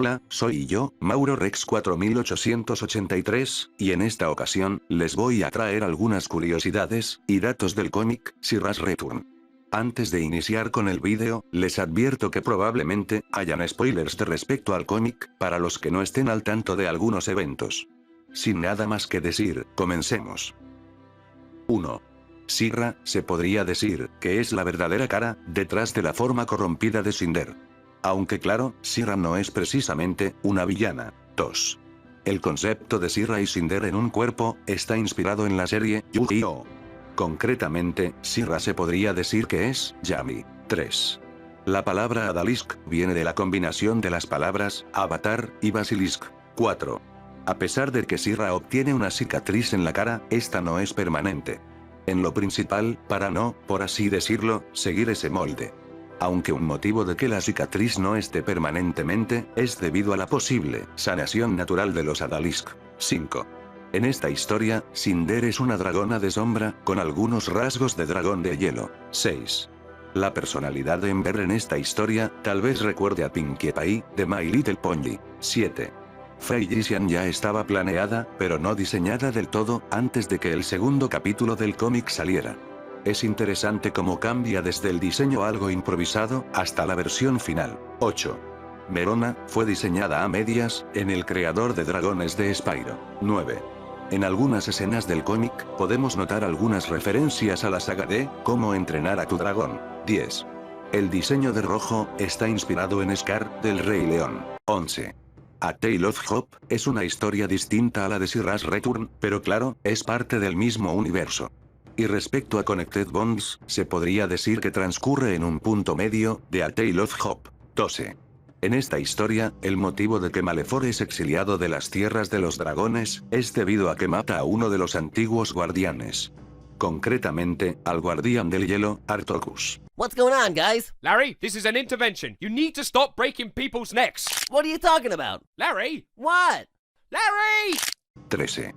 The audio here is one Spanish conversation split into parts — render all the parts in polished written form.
Hola, soy yo, Mauro Rex 4883, y en esta ocasión, les voy a traer algunas curiosidades y datos del cómic She-Ra's Return. Antes de iniciar con el vídeo, les advierto que probablemente hayan spoilers de respecto al cómic, para los que no estén al tanto de algunos eventos. Sin nada más que decir, comencemos. 1. She-Ra, se podría decir, que es la verdadera cara, detrás de la forma corrompida de Cinder. Aunque claro, She-Ra no es precisamente una villana. 2. El concepto de She-Ra y Cinder en un cuerpo, está inspirado en la serie Yu-Gi-Oh! Concretamente, She-Ra se podría decir que es Yami. 3. La palabra Adalisk viene de la combinación de las palabras Avatar y Basilisk. 4. A pesar de que She-Ra obtiene una cicatriz en la cara, esta no es permanente. En lo principal, para no, por así decirlo, seguir ese molde. Aunque un motivo de que la cicatriz no esté permanentemente, es debido a la posible sanación natural de los Adalisk. 5. En esta historia, Cinder es una dragona de sombra, con algunos rasgos de dragón de hielo. 6. La personalidad de Ember en esta historia, tal vez recuerde a Pinkie Pie, de My Little Pony. 7. Freysian ya estaba planeada, pero no diseñada del todo, antes de que el segundo capítulo del cómic saliera. Es interesante cómo cambia desde el diseño algo improvisado, hasta la versión final. 8. Verona, fue diseñada a medias, en el creador de dragones de Spyro. 9. En algunas escenas del cómic, podemos notar algunas referencias a la saga de Cómo entrenar a tu dragón. 10. El diseño de rojo, está inspirado en Scar, del Rey León. 11. A Tale of Hope, es una historia distinta a la de She-Ra's Return, pero claro, es parte del mismo universo. Y respecto a Connected Bonds, se podría decir que transcurre en un punto medio, de A Tale of Hope. 12. En esta historia, el motivo de que Malefor es exiliado de las tierras de los dragones, es debido a que mata a uno de los antiguos guardianes. Concretamente, al guardián del hielo, Artokus. What's going on, guys? Larry, this is an intervention. You need to stop breaking people's necks. What are you talking about? Larry! What? Larry! 13.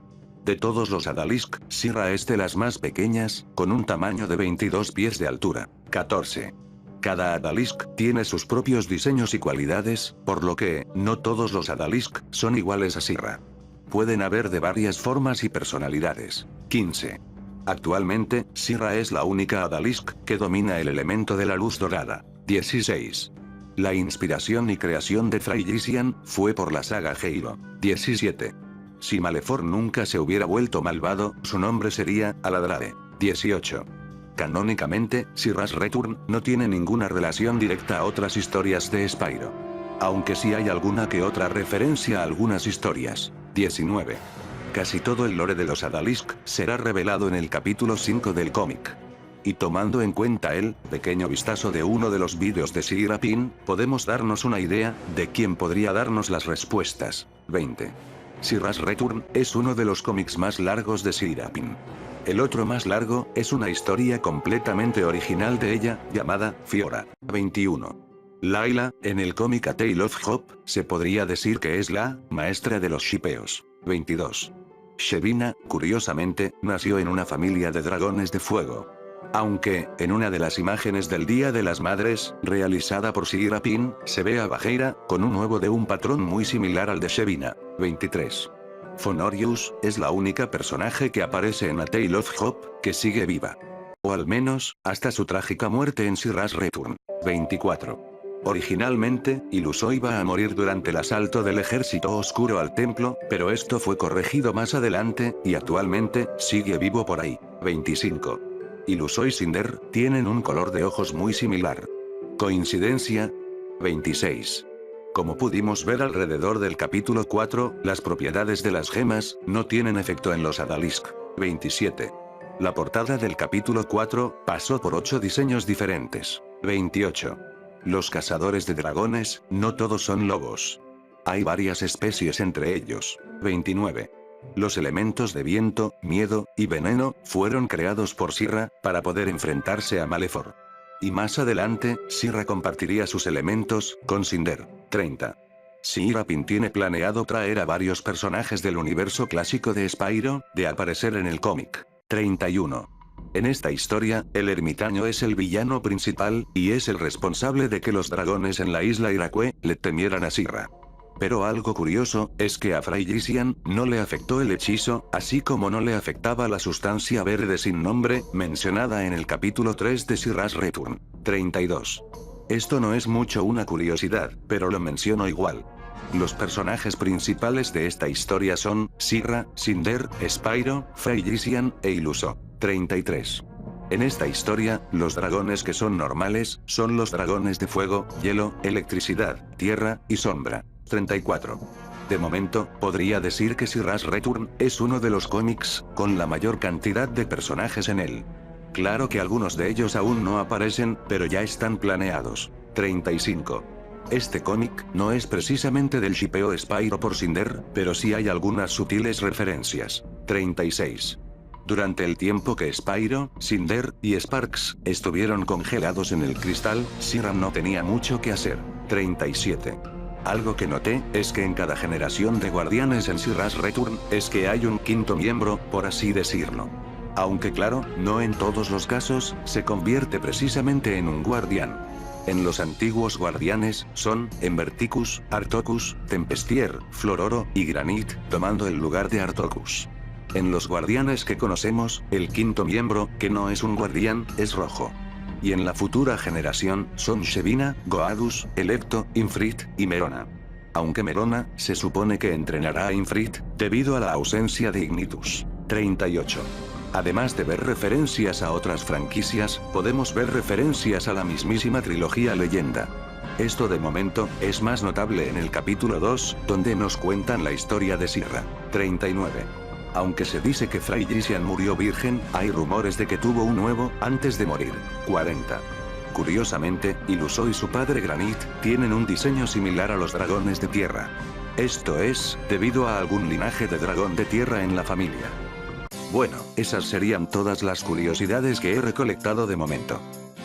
De todos los Adalisk, She-Ra es de las más pequeñas, con un tamaño de 22 pies de altura. 14. Cada Adalisk tiene sus propios diseños y cualidades, por lo que, no todos los Adalisk son iguales a She-Ra. Pueden haber de varias formas y personalidades. 15. Actualmente, She-Ra es la única Adalisk que domina el elemento de la luz dorada. 16. La inspiración y creación de Freysian fue por la saga Halo. 17. Si Malefor nunca se hubiera vuelto malvado, su nombre sería Aladrade. 18. Canónicamente, She-Ra's Return no tiene ninguna relación directa a otras historias de Spyro. Aunque sí hay alguna que otra referencia a algunas historias. 19. Casi todo el lore de los Adalisk será revelado en el capítulo 5 del cómic. Y tomando en cuenta el pequeño vistazo de uno de los vídeos de She-Ra Pin, podemos darnos una idea de quién podría darnos las respuestas. 20. She-Ra's Return es uno de los cómics más largos de She-Ra Pin. El otro más largo es una historia completamente original de ella, llamada Fiora. 21. Layla, en el cómic A Tale of Hope, se podría decir que es la maestra de los shipeos. 22. Shebina, curiosamente, nació en una familia de dragones de fuego. Aunque, en una de las imágenes del Día de las Madres, realizada por She-Ra Pin, se ve a Bagheera, con un huevo de un patrón muy similar al de Shebina. 23. Fonorius, es la única personaje que aparece en A Tale of Hope, que sigue viva. O al menos, hasta su trágica muerte en She-Ra's Return. 24. Originalmente, Iluso iba a morir durante el asalto del ejército oscuro al templo, pero esto fue corregido más adelante, y actualmente, sigue vivo por ahí. 25. Iluso y Cinder tienen un color de ojos muy similar. ¿Coincidencia? 26. Como pudimos ver alrededor del capítulo 4, las propiedades de las gemas no tienen efecto en los Adalisk. 27. La portada del capítulo 4 pasó por 8 diseños diferentes. 28. Los cazadores de dragones, no todos son lobos. Hay varias especies entre ellos. 29. Los elementos de viento, miedo y veneno fueron creados por She-Ra para poder enfrentarse a Malefor. Y más adelante, She-Ra compartiría sus elementos con Cinder. 30. She-Ra Pin tiene planeado traer a varios personajes del universo clásico de Spyro, de aparecer en el cómic. 31. En esta historia, el ermitaño es el villano principal, y es el responsable de que los dragones en la isla Irakue le temieran a She-Ra. Pero algo curioso, es que a Freysian no le afectó el hechizo, así como no le afectaba la sustancia verde sin nombre, mencionada en el capítulo 3 de Shira's Return. 32. Esto no es mucho una curiosidad, pero lo menciono igual. Los personajes principales de esta historia son Syrra, Cinder, Spyro, Freysian e Illuso. 33. En esta historia, los dragones que son normales, son los dragones de fuego, hielo, electricidad, tierra y sombra. 34. De momento, podría decir que Shira's Return es uno de los cómics con la mayor cantidad de personajes en él. Claro que algunos de ellos aún no aparecen, pero ya están planeados. 35. Este cómic no es precisamente del shipeo Spyro por Cinder, pero sí hay algunas sutiles referencias. 36. Durante el tiempo que Spyro, Cinder y Sparks estuvieron congelados en el cristal, Syrra no tenía mucho que hacer. 37. Algo que noté, es que en cada generación de guardianes en Shira's Return, es que hay un quinto miembro, por así decirlo. Aunque claro, no en todos los casos, se convierte precisamente en un guardián. En los antiguos guardianes, son, Emberticus, Artocus, Tempestier, Flororo y Granite, tomando el lugar de Artocus. En los guardianes que conocemos, el quinto miembro, que no es un guardián, es rojo. Y en la futura generación, son Shevina, Goadus, Electo, Infrit, y Merona. Aunque Merona, se supone que entrenará a Infrit, debido a la ausencia de Ignitus. 38. Además de ver referencias a otras franquicias, podemos ver referencias a la mismísima trilogía Leyenda. Esto de momento, es más notable en el capítulo 2, donde nos cuentan la historia de Syrra. 39. Aunque se dice que Freysian murió virgen, hay rumores de que tuvo un nuevo, antes de morir. 40. Curiosamente, Illuso y su padre Granite, tienen un diseño similar a los dragones de tierra. Esto es, debido a algún linaje de dragón de tierra en la familia. Bueno, esas serían todas las curiosidades que he recolectado de momento.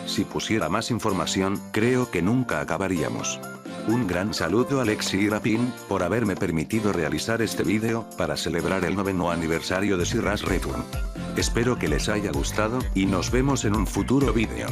Si pusiera más información, creo que nunca acabaríamos. Un gran saludo a Lexi y Rapin, por haberme permitido realizar este vídeo, para celebrar el 9º aniversario de Shira's Return. Espero que les haya gustado, y nos vemos en un futuro vídeo.